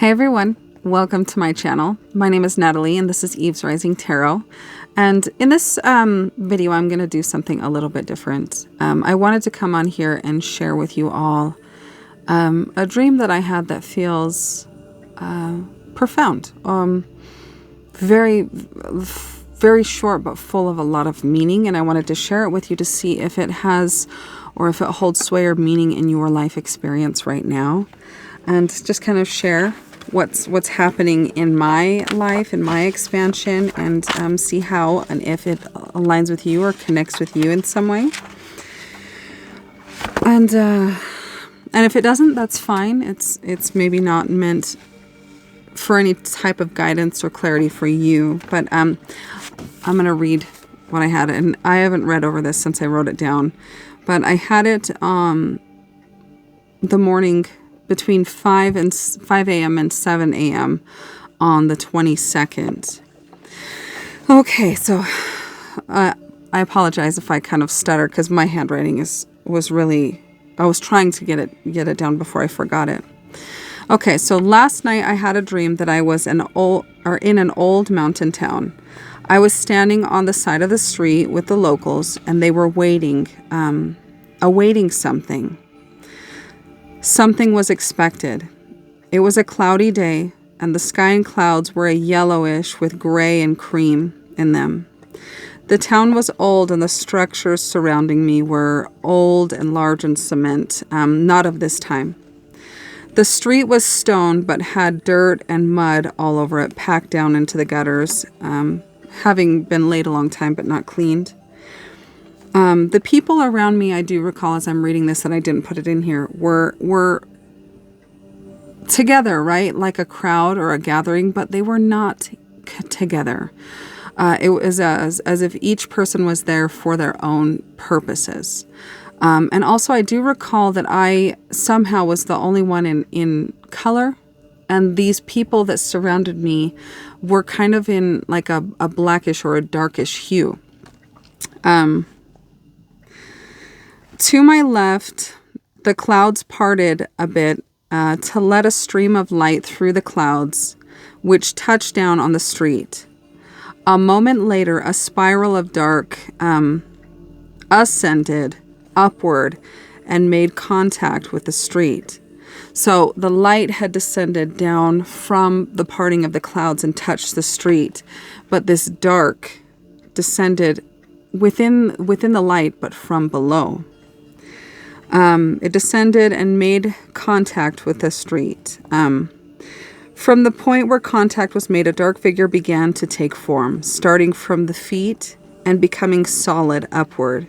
Hey everyone, welcome to my channel. My name is Natalie and this is Eve's Rising Tarot. And in this video, I'm going to do something a little bit different. I wanted to come on here and share with you all a dream that I had that feels profound. Very, very short but full of a lot of meaning. And I wanted to share it with you to see if it has or if it holds sway or meaning in your life experience right now. And just kind of share what's happening in my life, in my expansion, and see how and if it aligns with you or connects with you in some way. And if it doesn't, that's fine. It's maybe not meant for any type of guidance or clarity for you. But I'm gonna read what I had, and I haven't read over this since I wrote it down. But I had it the morning between 5 a.m. and 7 a.m. on the 22nd. Okay, so I apologize if I kind of stutter because my handwriting was really, I was trying to get it down before I forgot it. Okay, so last night I had a dream that I was in an old mountain town. I was standing on the side of the street with the locals, and they were waiting, awaiting something. Something was expected. It was a cloudy day, and the sky and clouds were a yellowish with gray and cream in them. The town was old, and the structures surrounding me were old and large and cement, not of this time. The street was stone, but had dirt and mud all over it, packed down into the gutters, having been laid a long time but not cleaned. The people around me, I do recall as I'm reading this that I didn't put it in here, were together, right? Like a crowd or a gathering, but they were not together. It was as if each person was there for their own purposes. And also I do recall that I somehow was the only one in color, and these people that surrounded me were kind of in like a blackish or a darkish hue. To my left, the clouds parted a bit to let a stream of light through the clouds, which touched down on the street. A moment later, a spiral of dark ascended upward and made contact with the street. So the light had descended down from the parting of the clouds and touched the street, but this dark descended within the light, but from below. It descended and made contact with the street. From the point where contact was made, a dark figure began to take form, starting from the feet and becoming solid upward.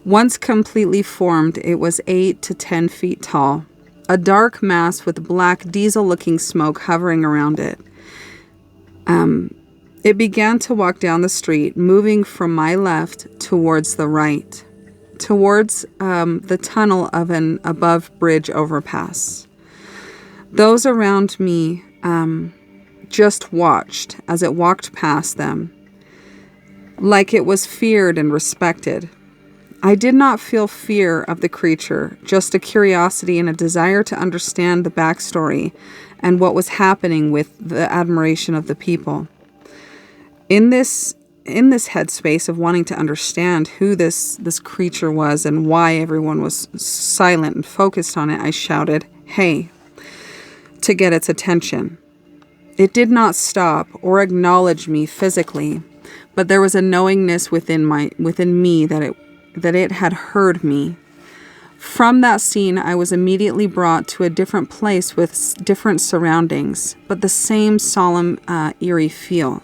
Once completely formed, it was 8 to 10 feet tall, a dark mass with black diesel-looking smoke hovering around it. It began to walk down the street, moving from my left towards the right, towards the tunnel of an above-bridge overpass. Those around me just watched as it walked past them, like it was feared and respected. I did not feel fear of the creature, just a curiosity and a desire to understand the backstory and what was happening with the admiration of the people. In this headspace of wanting to understand who this creature was and why everyone was silent and focused on it, I shouted, "Hey," to get its attention. It did not stop or acknowledge me physically, but there was a knowingness within me that it had heard me. From that scene, I was immediately brought to a different place with different surroundings, but the same solemn, eerie feel.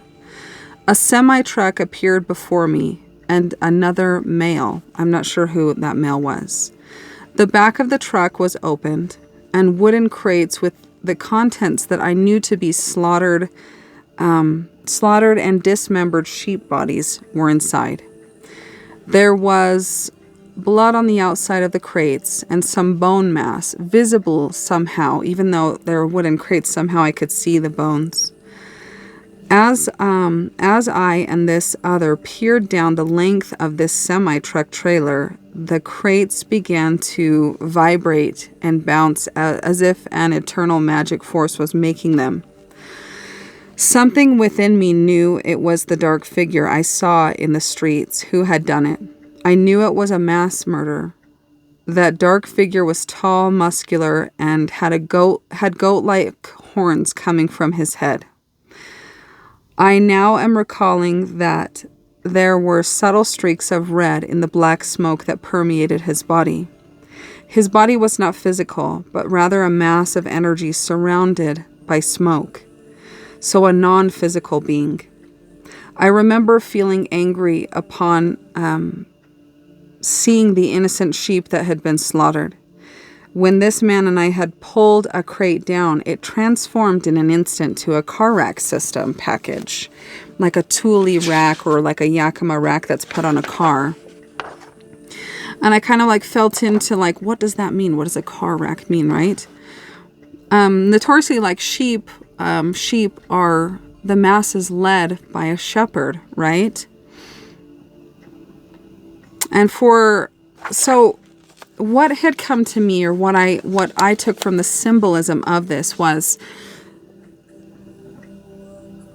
A semi-truck appeared before me, and another male. I'm not sure who that male was. The back of the truck was opened, and wooden crates with the contents that I knew to be slaughtered and dismembered sheep bodies were inside. There was blood on the outside of the crates and some bone mass, visible somehow, even though they were wooden crates, somehow I could see the bones. As I and this other peered down the length of this semi-truck trailer, the crates began to vibrate and bounce as if an eternal magic force was making them. Something within me knew it was the dark figure I saw in the streets who had done it. I knew it was a mass murder. That dark figure was tall, muscular, and had goat-like horns coming from his head. I now am recalling that there were subtle streaks of red in the black smoke that permeated his body. His body was not physical, but rather a mass of energy surrounded by smoke. So a non-physical being. I remember feeling angry upon seeing the innocent sheep that had been slaughtered. When this man and I had pulled a crate down, it transformed in an instant to a car rack system package, like a Thule rack or like a Yakima rack that's put on a car. And I kind of like felt into like, what does that mean? What does a car rack mean, right? Notoriously, like sheep are the masses led by a shepherd, right? And so what had come to me, or what I took from the symbolism of this, was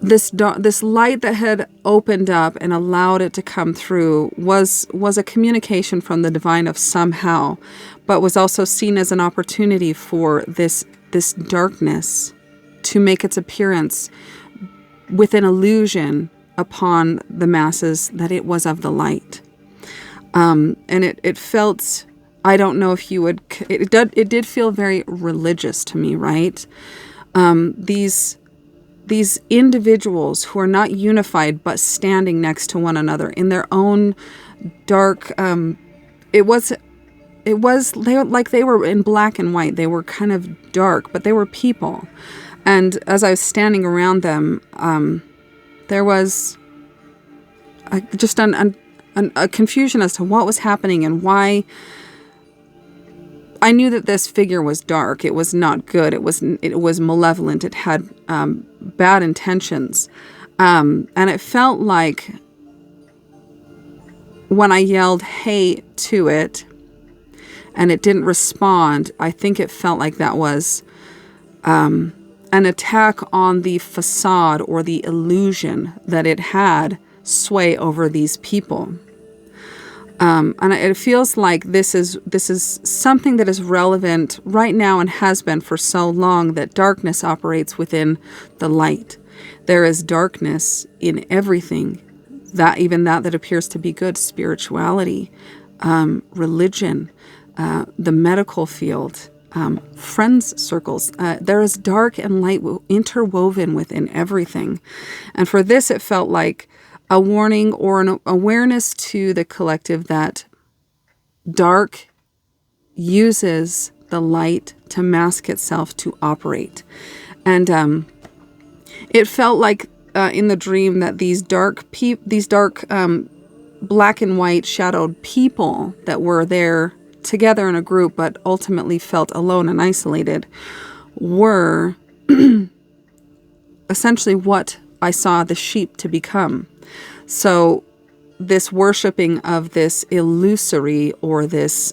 this light that had opened up and allowed it to come through was a communication from the divine of somehow, but was also seen as an opportunity for this darkness to make its appearance with an illusion upon the masses that it was of the light. And it felt, I don't know if you would, it did feel very religious to me, right? These individuals who are not unified but standing next to one another in their own dark, they were in black and white. They were kind of dark, but they were people. And as I was standing around them, there was just a confusion as to what was happening and why. I knew that this figure was dark. It was not good. It was malevolent. It had bad intentions. And it felt like when I yelled, "Hey," to it, and it didn't respond, I think it felt like that was an attack on the facade or the illusion that it had sway over these people. And it feels like this is something that is relevant right now and has been for so long, that darkness operates within the light. There is darkness in everything, that appears to be good: spirituality, religion, the medical field, friends circles. There is dark and light interwoven within everything. And for this, it felt like a warning or an awareness to the collective that dark uses the light to mask itself to operate. And it felt like in the dream that these dark black and white shadowed people that were there together in a group but ultimately felt alone and isolated were essentially what I saw the sheep to become. So this worshiping of this illusory or this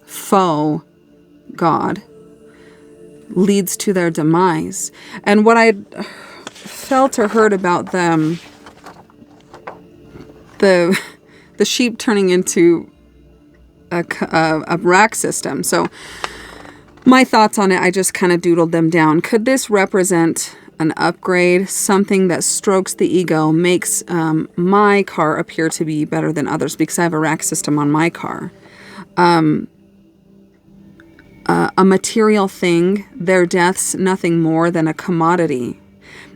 faux God leads to their demise. And what I felt or heard about them, the sheep turning into a rack system. So my thoughts on it, I just kind of doodled them down. Could this represent an upgrade, something that strokes the ego, makes my car appear to be better than others because I have a rack system on my car? A material thing, their deaths nothing more than a commodity.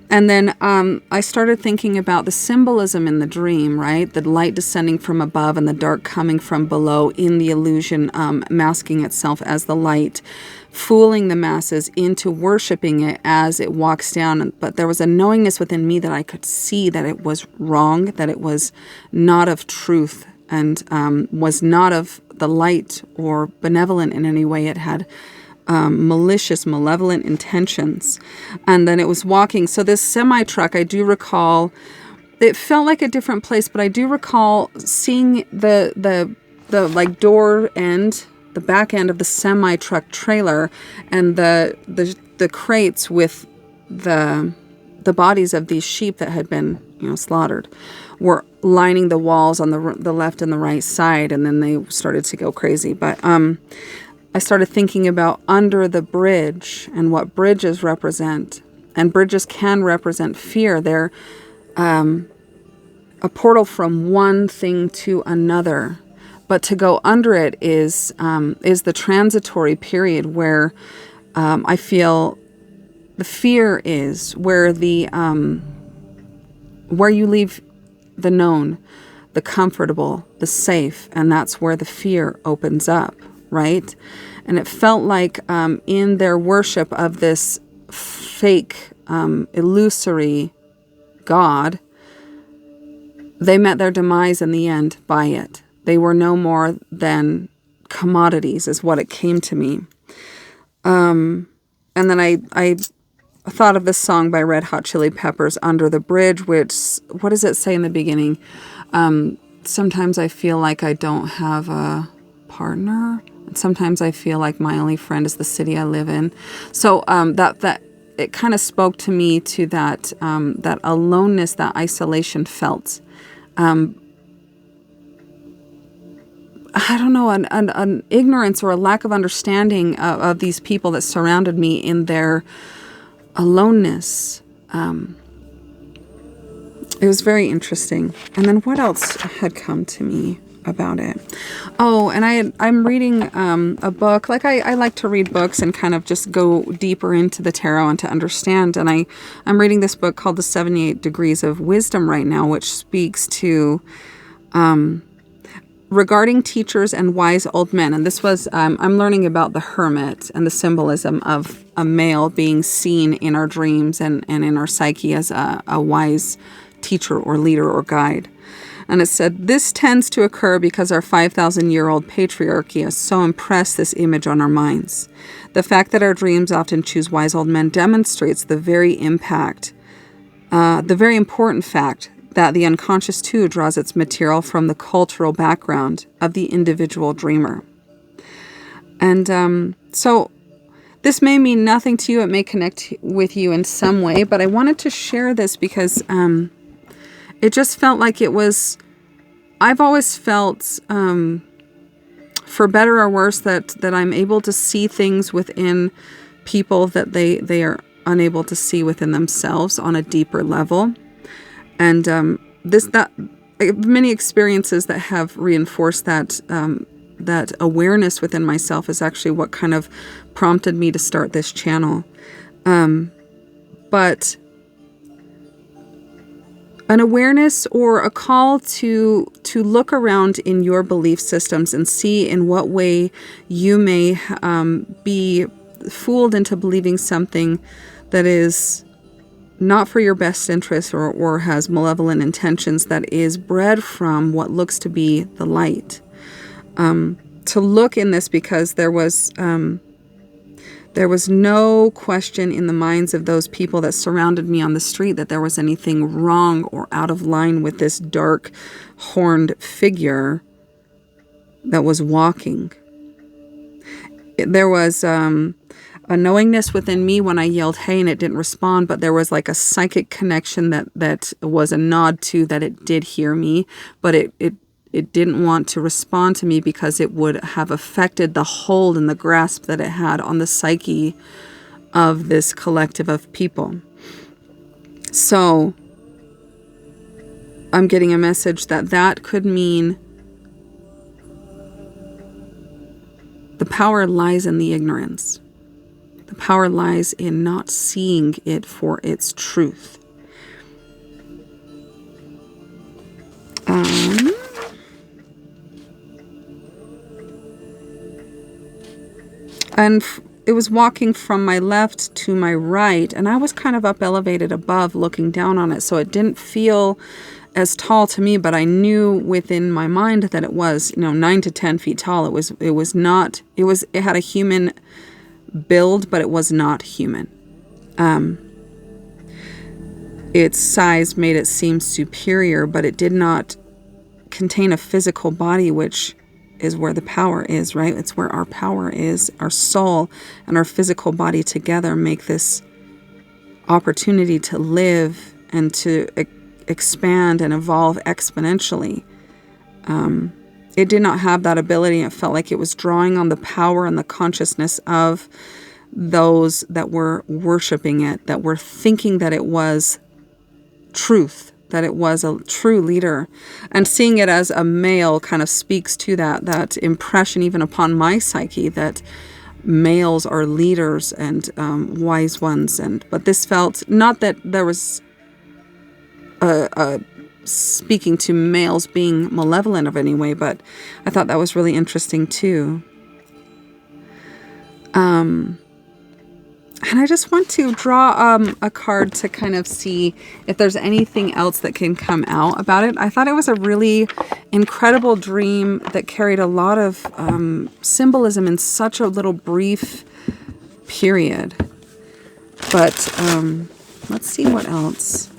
And then I started thinking about the symbolism in the dream, right? The light descending from above and the dark coming from below in the illusion, masking itself as the light, fooling the masses into worshiping it as it walks down. But there was a knowingness within me that I could see that it was wrong, that it was not of truth, and was not of the light or benevolent in any way. It had malicious, malevolent intentions. And then it was walking. So this semi-truck, I do recall, it felt like a different place, but I do recall seeing the the like door end, the back end of the semi truck trailer, and the crates with the bodies of these sheep that had been, slaughtered, were lining the walls on the left and the right side, and then they started to go crazy. But I started thinking about under the bridge and what bridges represent, and bridges can represent fear. They're a portal from one thing to another, but to go under it is the transitory period where I feel the fear is, where where you leave the known, the comfortable, the safe, and that's where the fear opens up, right? And it felt like in their worship of this fake, illusory God, they met their demise in the end by it. They were no more than commodities, is what it came to me. And then I thought of this song by Red Hot Chili Peppers, Under the Bridge, which, what does it say in the beginning? Sometimes I feel like I don't have a partner. And sometimes I feel like my only friend is the city I live in. So that it kind of spoke to me, to that that aloneness, that isolation felt. I don't know, an ignorance or a lack of understanding of these people that surrounded me in their aloneness. It was very interesting. And then what else had come to me about it? Oh, and I'm reading a book. Like I like to read books and kind of just go deeper into the tarot and to understand. And I'm reading this book called The 78 Degrees of Wisdom right now, which speaks to regarding teachers and wise old men. And this was, I'm learning about the hermit and the symbolism of a male being seen in our dreams and in our psyche as a wise teacher or leader or guide. And it said, this tends to occur because our 5,000-year-old patriarchy has so impressed this image on our minds. The fact that our dreams often choose wise old men demonstrates the very important fact that the unconscious too draws its material from the cultural background of the individual dreamer. And so this may mean nothing to you. It may connect with you in some way, but I wanted to share this because it just felt like it was, I've always felt, for better or worse, that I'm able to see things within people that they are unable to see within themselves on a deeper level. And many experiences that have reinforced that that awareness within myself is actually what kind of prompted me to start this channel. But an awareness or a call to look around in your belief systems and see in what way you may be fooled into believing something that is not for your best interest or has malevolent intentions, that is bred from what looks to be the light. To look in this, because there was no question in the minds of those people that surrounded me on the street that there was anything wrong or out of line with this dark horned figure that was walking. There was a knowingness within me when I yelled, hey, and it didn't respond, but there was like a psychic connection that was a nod to that it did hear me, but it didn't want to respond to me because it would have affected the hold and the grasp that it had on the psyche of this collective of people. So I'm getting a message that could mean the power lies in the ignorance. The power lies in not seeing it for its truth. And it was walking from my left to my right, and I was kind of up elevated above looking down on it, so it didn't feel as tall to me, but I knew within my mind that it was, 9 to 10 feet tall. It had a human build, but it was not human. Its size made it seem superior, but it did not contain a physical body, which is where the power is, right? It's where our power is. Our soul and our physical body together make this opportunity to live and to expand and evolve exponentially. It did not have that ability. It felt like it was drawing on the power and the consciousness of those that were worshiping it, that were thinking that it was truth, that it was a true leader. And seeing it as a male kind of speaks to that impression even upon my psyche, that males are leaders and wise ones. But this felt, not that there was a speaking to males being malevolent of any way, but I thought that was really interesting too. And I just want to draw a card to kind of see if there's anything else that can come out about it. I thought it was a really incredible dream that carried a lot of symbolism in such a little brief period. But let's see what else.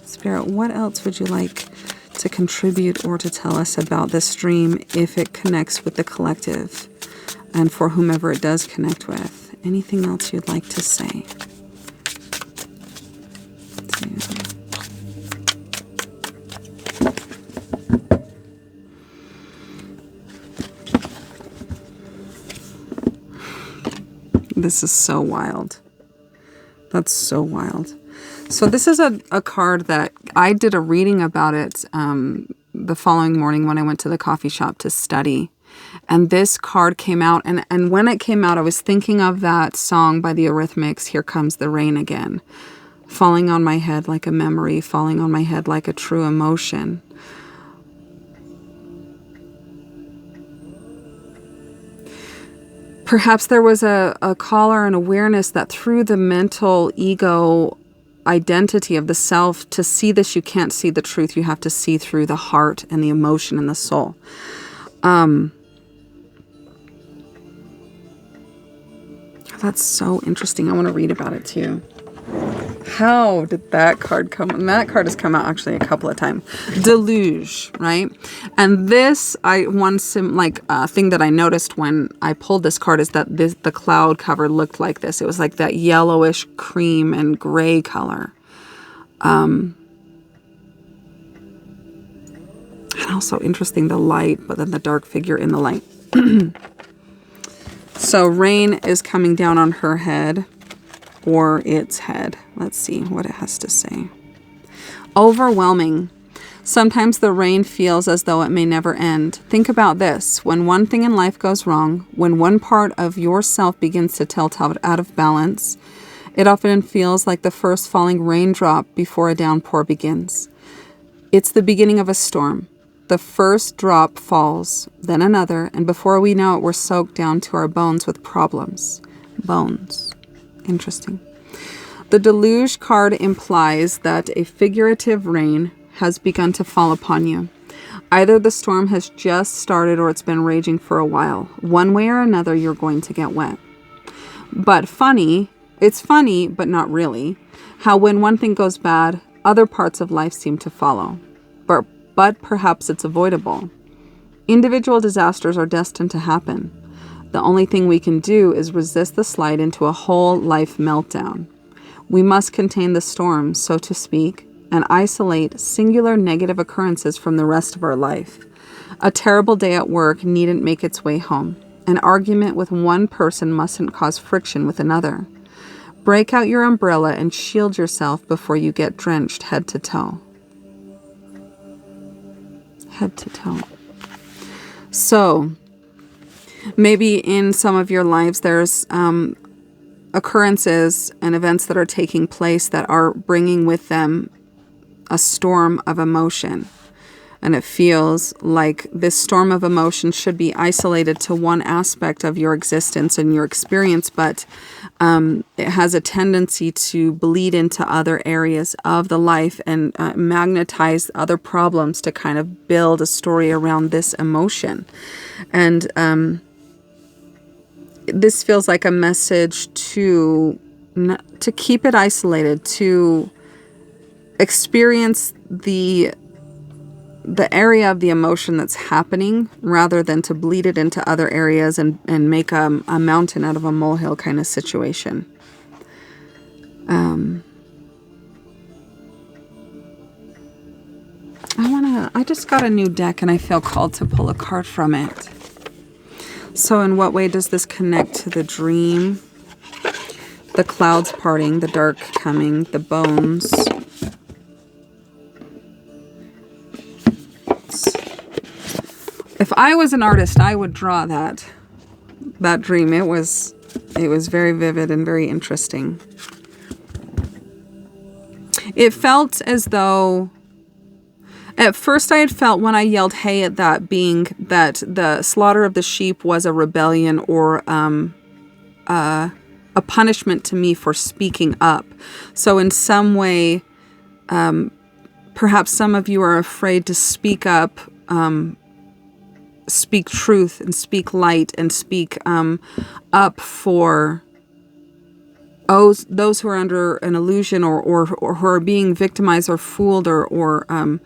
Spirit, what else would you like to contribute or to tell us about this dream if it connects with the collective and for whomever it does connect with? Anything else you'd like to say? This is so wild. That's so wild. So this is a card that I did a reading about it the following morning when I went to the coffee shop to study. And this card came out, and when it came out, I was thinking of that song by the Eurythmics, Here Comes the Rain Again, falling on my head like a memory, falling on my head like a true emotion. Perhaps there was a call or an awareness that through the mental ego identity of the self, to see this, you can't see the truth. You have to see through the heart and the emotion and the soul. That's so interesting. I want to read about it too. How did that card come? And that card has come out actually a couple of times. Deluge, right? And this, thing that I noticed when I pulled this card is that the cloud cover looked like this. It was like that yellowish cream and gray color. And also interesting, the light, but then the dark figure in the light. So rain is coming down on her head or its head. Let's see what it has to say. Overwhelming. Sometimes the rain feels as though it may never end. Think about this. When one thing in life goes wrong, when one part of yourself begins to tilt out of balance, it often feels like the first falling raindrop before a downpour begins. It's the beginning of a storm. The first drop falls, then another, and before we know it, we're soaked down to our bones with problems. Bones. Interesting. The deluge card implies that a figurative rain has begun to fall upon you. Either the storm has just started or it's been raging for a while. One way or another, you're going to get wet. But it's funny, but not really, how when one thing goes bad, other parts of life seem to follow. But perhaps it's avoidable. Individual disasters are destined to happen. The only thing we can do is resist the slide into a whole life meltdown. We must contain the storm, so to speak, and isolate singular negative occurrences from the rest of our life. A terrible day at work needn't make its way home. An argument with one person mustn't cause friction with another. Break out your umbrella and shield yourself before you get drenched head to toe. Head to toe. So, maybe in some of your lives there's occurrences and events that are taking place that are bringing with them a storm of emotion. And it feels like this storm of emotion should be isolated to one aspect of your existence and your experience, but it has a tendency to bleed into other areas of the life and magnetize other problems to kind of build a story around this emotion. And this feels like a message to keep it isolated, to experience the the area of the emotion that's happening, rather than to bleed it into other areas and make a mountain out of a molehill kind of situation. I just got a new deck and I feel called to pull a card from it. So in what way does this connect to the dream? The clouds parting, the dark coming, the bones. If I was an artist, I would draw that dream. It was very vivid and very interesting. It felt as though, at first I had felt when I yelled hey at that being, that the slaughter of the sheep was a rebellion or a punishment to me for speaking up. So in some way, perhaps some of you are afraid to speak up, speak truth and speak light and speak up for those who are under an illusion or who are being victimized or fooled or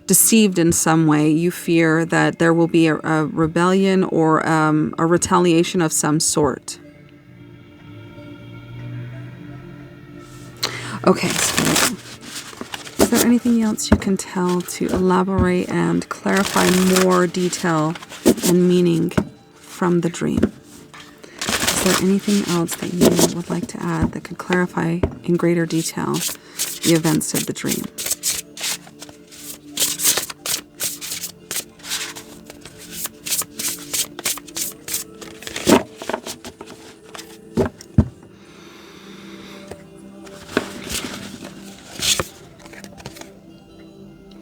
deceived in some way. You fear that there will be a rebellion or a retaliation of some sort. Okay, so is there anything else you can tell to elaborate and clarify more detail and meaning from the dream? Is there anything else that you would like to add that could clarify in greater detail the events of the dream?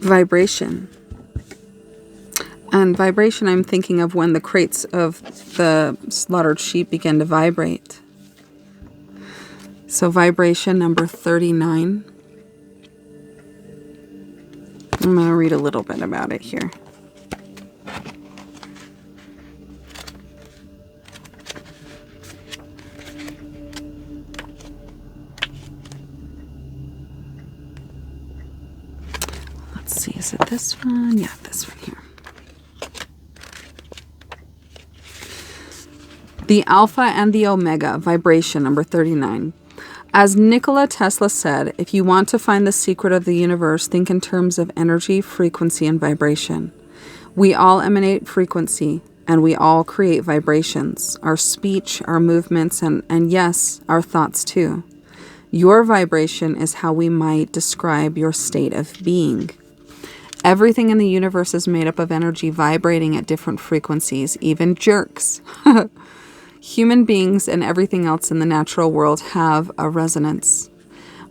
Vibration. And vibration, I'm thinking of when the crates of the slaughtered sheep began to vibrate. So vibration number 39. I'm going to read a little bit about it here. Let's see, is it this one? Yeah, this one here. The Alpha and the Omega, vibration number 39. As Nikola Tesla said, if you want to find the secret of the universe, think in terms of energy, frequency, and vibration. We all emanate frequency, and we all create vibrations, our speech, our movements, and yes, our thoughts too. Your vibration is how we might describe your state of being. Everything in the universe is made up of energy vibrating at different frequencies, even jerks. Human beings and everything else in the natural world have a resonance.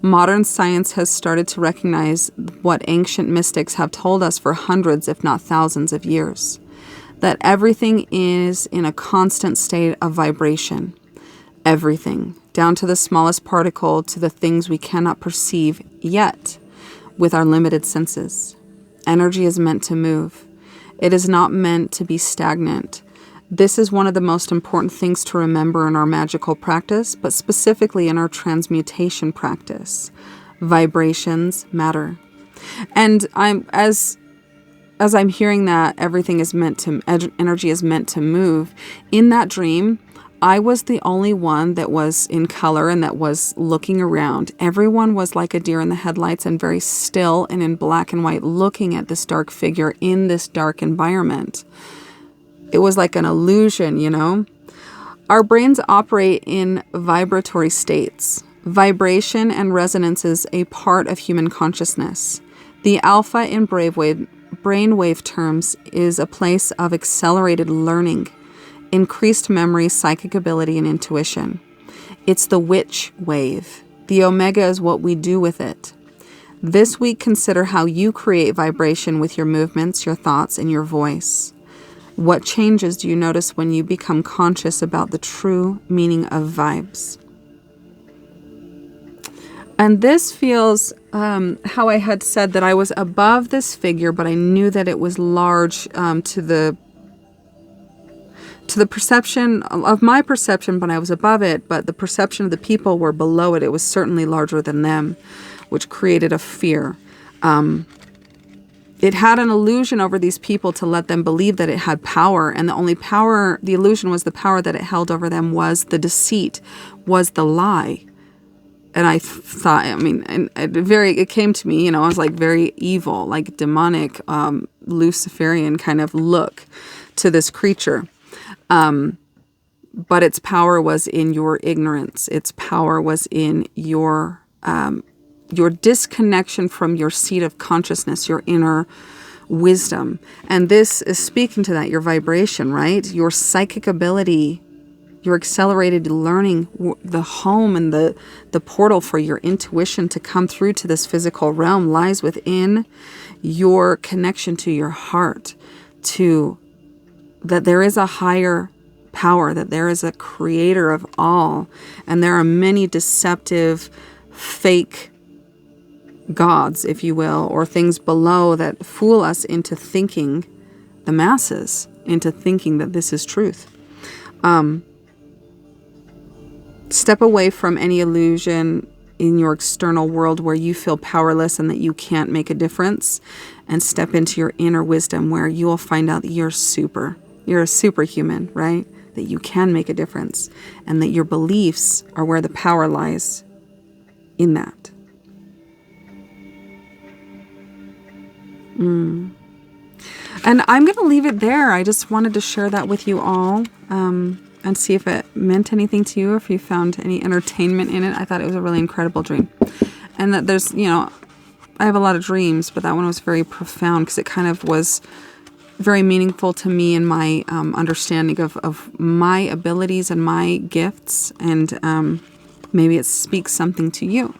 Modern science has started to recognize what ancient mystics have told us for hundreds, if not thousands of years, that everything is in a constant state of vibration. Everything, down to the smallest particle, to the things we cannot perceive yet with our limited senses. Energy is meant to move. It is not meant to be stagnant. This is one of the most important things to remember in our magical practice, but specifically in our transmutation practice. Vibrations matter. And as I'm hearing that everything is meant to, energy is meant to move, in that dream, I was the only one that was in color and that was looking around. Everyone was like a deer in the headlights and very still and in black and white, looking at this dark figure in this dark environment. It was like an illusion, you know? Our brains operate in vibratory states. Vibration and resonance is a part of human consciousness. The alpha in brainwave terms is a place of accelerated learning, increased memory, psychic ability, and intuition. It's the witch wave. The omega is what we do with it. This week, consider how you create vibration with your movements, your thoughts, and your voice. What changes do you notice when you become conscious about the true meaning of vibes? And this feels how I had said that I was above this figure, but I knew that it was large to the perception of my perception, but I was above it, but the perception of the people were below it. It was certainly larger than them, which created a fear. it had an illusion over these people to let them believe that it had power. And the only power, the illusion was the power that it held over them was the deceit, was the lie. And I thought, I mean, and it came to me, I was like very evil, like demonic, Luciferian kind of look to this creature. But its power was in your ignorance. Its power was in your disconnection from your seat of consciousness, your inner wisdom. And this is speaking to that, your vibration, right? Your psychic ability, your accelerated learning, the home and the portal for your intuition to come through to this physical realm lies within your connection to your heart, to that there is a higher power, that there is a creator of all, and there are many deceptive, fake gods, if you will, or things below that fool us into thinking, the masses, into thinking that this is truth. Step away from any illusion in your external world where you feel powerless and that you can't make a difference, and step into your inner wisdom where you will find out that you're a superhuman, right? That you can make a difference, and that your beliefs are where the power lies in that. And I'm going to leave it there. I just wanted to share that with you all, and see if it meant anything to you, if you found any entertainment in it. I thought it was a really incredible dream. And that there's, I have a lot of dreams, but that one was very profound because it kind of was very meaningful to me in my understanding of my abilities and my gifts. And maybe it speaks something to you.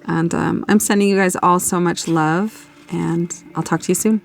And I'm sending you guys all so much love, and I'll talk to you soon.